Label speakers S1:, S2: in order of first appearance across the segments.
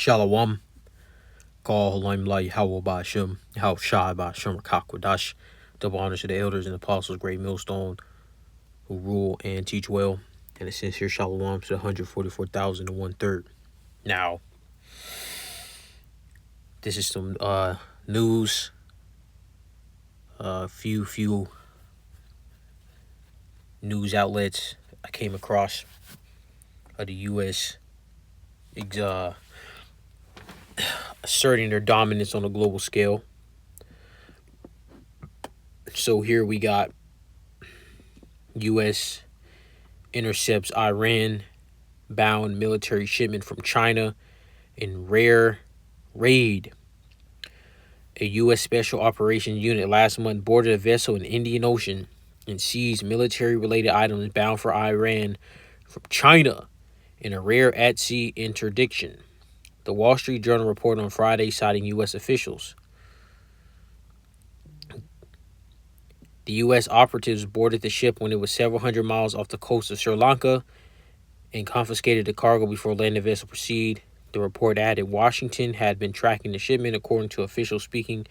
S1: Shalom. Call Halim Lai Howell Bashim, How Shai Bashim Kakwadash. Double honors to the elders and apostles, great millstone, who rule and teach well. And it says here, Shalom to the 144,000 and 1/3. Now, this is some news. Few news outlets I came across of the U.S. Asserting their dominance on a global scale. So here we got U.S. intercepts Iran-bound military shipment from China in rare raid. A U.S. Special Operations Unit last month boarded a vessel in the Indian Ocean and seized military-related items bound for Iran from China in a rare at-sea interdiction. The Wall Street Journal reported on Friday, citing U.S. officials. The U.S. operatives boarded the ship when it was several hundred miles off the coast of Sri Lanka and confiscated the cargo before letting the vessel proceed. The report added Washington had been tracking the shipment, according to officials speaking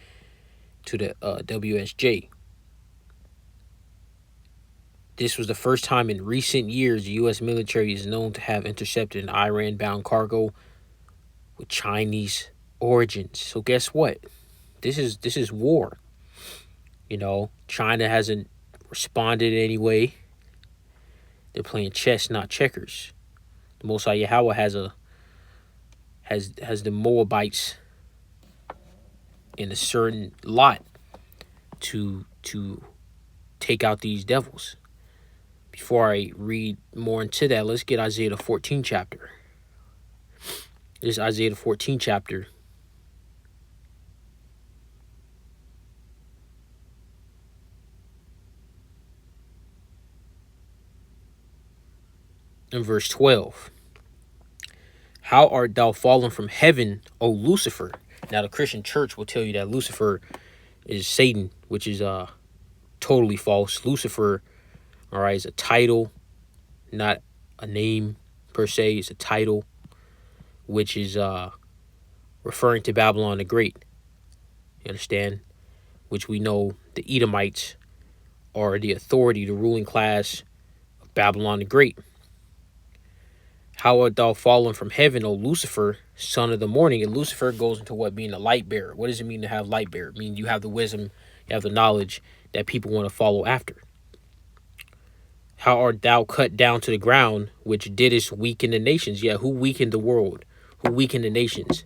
S1: to the WSJ. This was the first time in recent years the U.S. military is known to have intercepted an Iran-bound cargo with Chinese origins. So guess what? This is war. You know, China hasn't responded in any way. They're playing chess, not checkers. The Most High Yahweh has the Moabites in a certain lot to take out these devils. Before I read more into that, let's get Isaiah the 14th chapter. This is Isaiah the 14th chapter. In verse 12. How art thou fallen from heaven, O Lucifer? Now the Christian church will tell you that Lucifer is Satan, which is totally false. Lucifer, all right, is a title, not a name per se. It's a title, which is referring to Babylon the Great. You understand? Which we know the Edomites are the authority, the ruling class of Babylon the Great. How art thou fallen from heaven, O Lucifer, son of the morning? And Lucifer goes into what? Being a light bearer. What does it mean to have light bearer? It means you have the wisdom, you have the knowledge that people want to follow after. How art thou cut down to the ground, which didst weaken the nations? Yeah, who weakened the world? Who weakened the nations?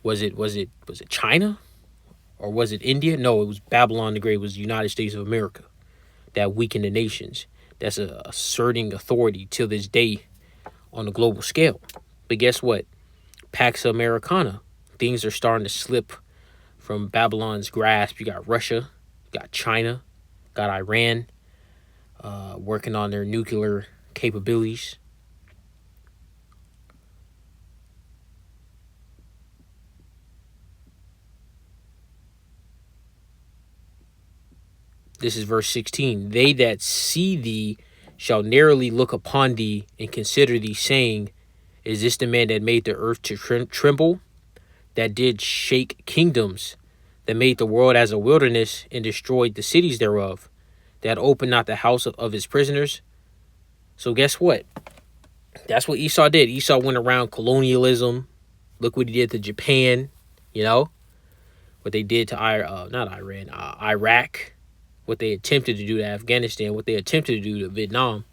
S1: Was it China? Or was it India? No, it was Babylon the Great. It was the United States of America that weakened the nations. That's asserting authority till this day on a global scale. But guess what? Pax Americana. Things are starting to slip from Babylon's grasp. You got Russia, you got China, got Iran working on their nuclear capabilities. This is verse 16. They that see thee shall narrowly look upon thee and consider thee, saying, is this the man that made the earth to tremble, that did shake kingdoms, that made the world as a wilderness and destroyed the cities thereof, that opened not the house of his prisoners? So guess what? That's what Esau did. Esau went around colonialism. Look what he did to Japan, you know? What they did to Iraq. What they attempted to do to Afghanistan, what they attempted to do to Vietnam,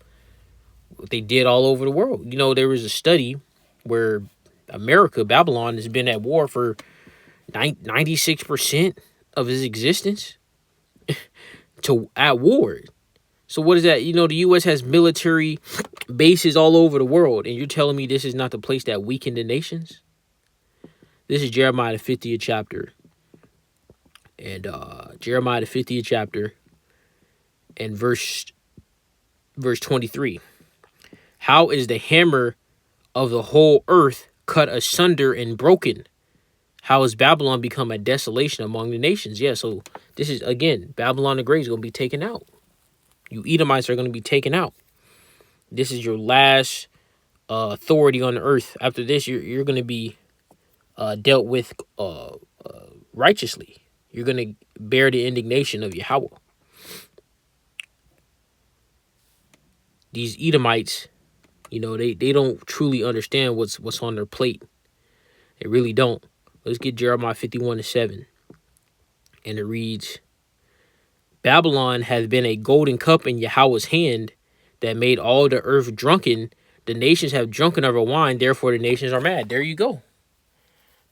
S1: what they did all over the world. You know, there was a study where Babylon, has been at war for 96% of its existence. At war. So what is that? You know, the U.S. has military bases all over the world, and you're telling me this is not the place that weakened the nations? This is Jeremiah the 50th chapter. And Jeremiah the 50th chapter and verse 23. How is the hammer of the whole earth cut asunder and broken? How has Babylon become a desolation among the nations? Yeah, so this is, again, Babylon the Great is going to be taken out. You Edomites are going to be taken out. This is your last authority on the earth. After this, you're going to be dealt with righteously. You're going to bear the indignation of Yahweh. These Edomites, they don't truly understand what's on their plate. They really don't. Let's get Jeremiah 51:7. And it reads, Babylon has been a golden cup in Yahweh's hand that made all the earth drunken. The nations have drunken of her wine, therefore the nations are mad. There you go.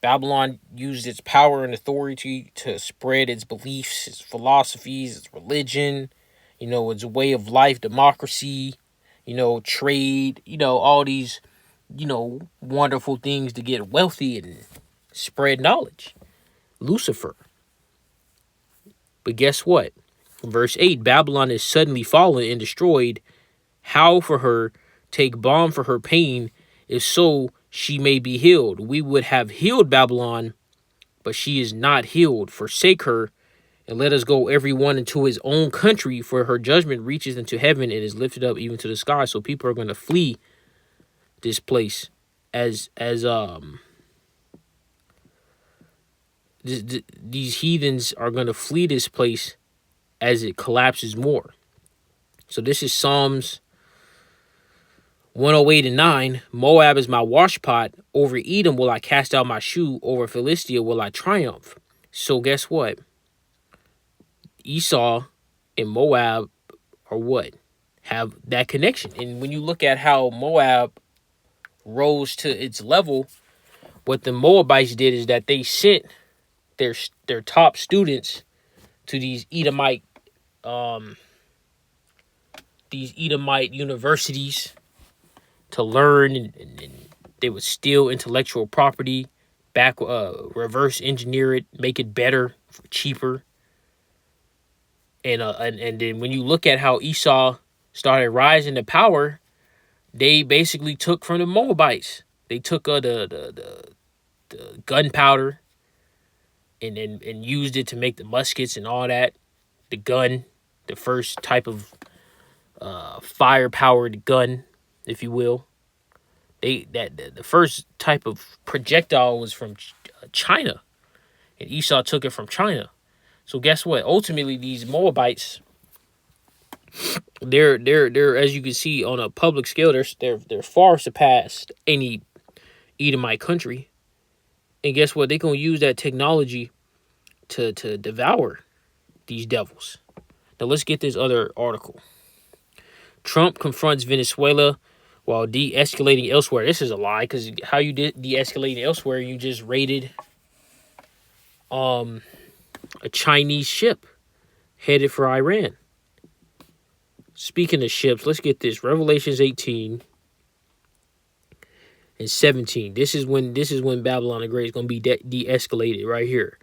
S1: Babylon used its power and authority to spread its beliefs, its philosophies, its religion, its way of life, democracy, trade, all these, wonderful things to get wealthy and spread knowledge. Lucifer. But guess what? Verse 8, Babylon is suddenly fallen and destroyed. Howl for her, take balm for her pain, if so she may be healed. We would have healed Babylon, but she is not healed. Forsake her, and let us go every one into his own country, for her judgment reaches into heaven and is lifted up even to the sky. So people are going to flee this place as these heathens are going to flee this place as it collapses more. So this is Psalms 108:9. Moab is my washpot. Over Edom will I cast out my shoe. Over Philistia will I triumph. So guess what? Esau and Moab are what? Have that connection. And when you look at how Moab rose to its level, what the Moabites did is that they sent their top students to these Edomite universities to learn, and they would steal intellectual property, reverse engineer it, make it better, cheaper. And then when you look at how Esau started rising to power, they basically took from the Moabites. They took the gunpowder and used it to make the muskets and all that. The gun, the first type of fire-powered gun, if you will. The first type of projectile was from China, and Esau took it from China. So guess what? Ultimately, these Moabites, they're as you can see on a public scale, they're far surpassed any Edomite country. And guess what? They're gonna use that technology to devour these devils. Now let's get this other article. Trump confronts Venezuela while de-escalating elsewhere. This is a lie, because how you de-escalating elsewhere? You just raided a Chinese ship headed for Iran. Speaking of ships, let's get this. Revelations 18 and 17. This is when Babylon the Great is going to be de-escalated right here.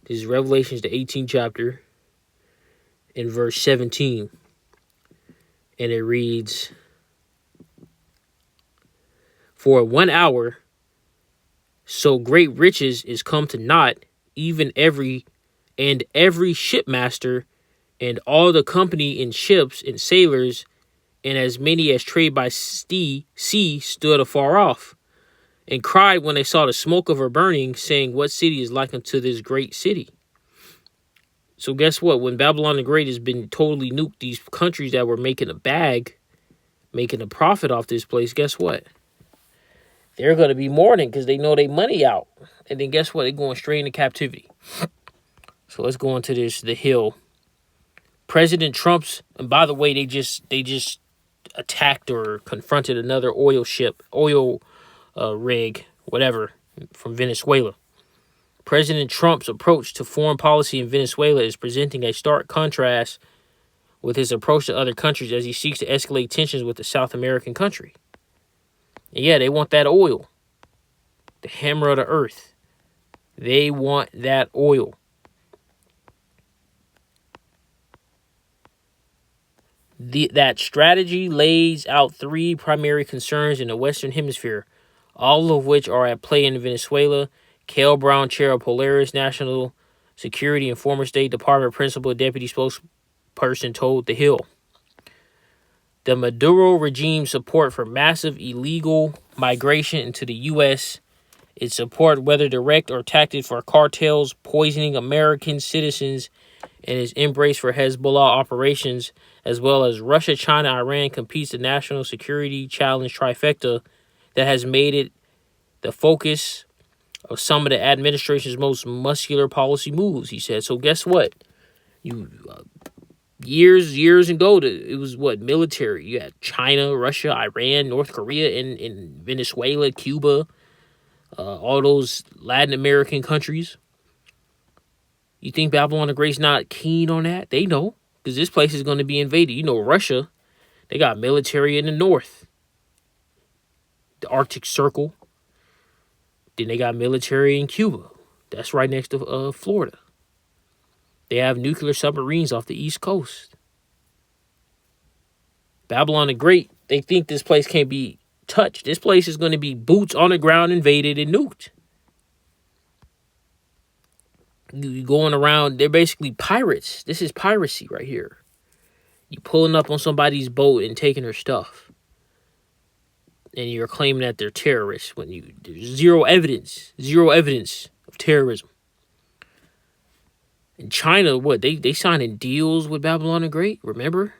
S1: This is Revelations the 18th chapter in verse 17. And it reads, for 1 hour, so great riches is come to naught, even every shipmaster and all the company in ships and sailors, and as many as trade by sea stood afar off, and cried when they saw the smoke of her burning, saying, what city is like unto this great city? So guess what? When Babylon the Great has been totally nuked, these countries that were making a profit off this place, guess what? They're going to be mourning because they know they money out. And then guess what? They're going straight into captivity. So let's go into the Hill. President Trump's, and by the way, they just attacked or confronted another oil rig, whatever, from Venezuela. President Trump's approach to foreign policy in Venezuela is presenting a stark contrast with his approach to other countries as he seeks to escalate tensions with the South American country. And yeah, they want that oil. The hammer of the earth. They want that oil. That strategy lays out three primary concerns in the Western Hemisphere, all of which are at play in Venezuela. Cale Brown, chair of Polaris National Security and former State Department principal deputy spokesperson, told The Hill. The Maduro regime support for massive illegal migration into the U.S. Its support, whether direct or tactic, for cartels poisoning American citizens, and its embrace for Hezbollah operations, as well as Russia, China, Iran, competes the national security challenge trifecta that has made it the focus of some of the administration's most muscular policy moves, he said. So guess what? You years ago, it was what, military. You had China, Russia, Iran, North Korea, and Venezuela, Cuba, all those Latin American countries. You think Babylon the Great's not keen on that? They know, because this place is going to be invaded. You know, Russia, they got military in the north, the Arctic Circle. Then they got military in Cuba. That's right next to Florida. They have nuclear submarines off the East Coast. Babylon the Great, they think this place can't be touched. This place is going to be boots on the ground, invaded, and nuked. You going around, they're basically pirates. This is piracy right here. You pulling up on somebody's boat and taking their stuff. And you're claiming that they're terrorists when there's zero evidence of terrorism. In China, what, they signing deals with Babylon the Great, remember?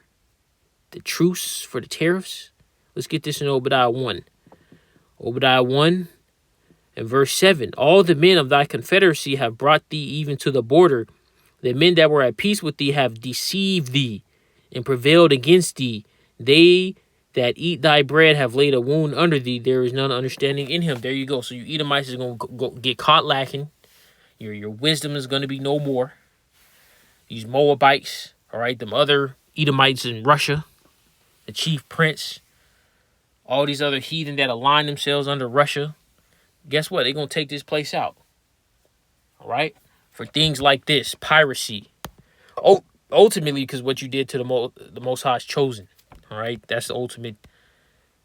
S1: The truce for the tariffs. Let's get this in Obadiah 1. Obadiah 1 and verse 7. All the men of thy confederacy have brought thee even to the border. The men that were at peace with thee have deceived thee and prevailed against thee. They that eat thy bread have laid a wound under thee. There is none understanding in him. There you go. So you Edomites is going to get caught lacking. Your wisdom is going to be no more. These Moabites, all right, them other Edomites in Russia, the chief prince, all these other heathen that align themselves under Russia, guess what? They're going to take this place out, all right, for things like this, piracy. Oh, ultimately, because what you did to the Most High is chosen, all right? That's the ultimate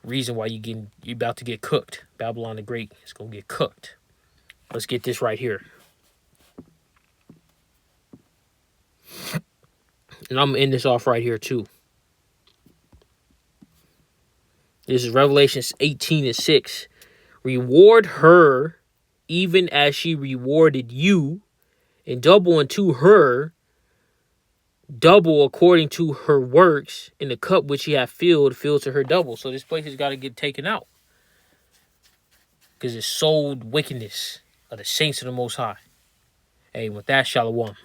S1: reason why you're about to get cooked. Babylon the Great is going to get cooked. Let's get this right here. And I'm going to end this off right here, too. This is Revelation 18:6. Reward her even as she rewarded you, and double unto her, double according to her works, in the cup which she hath filled to her double. So this place has got to get taken out, because it sold wickedness of the saints of the Most High. Hey, with that, shalom.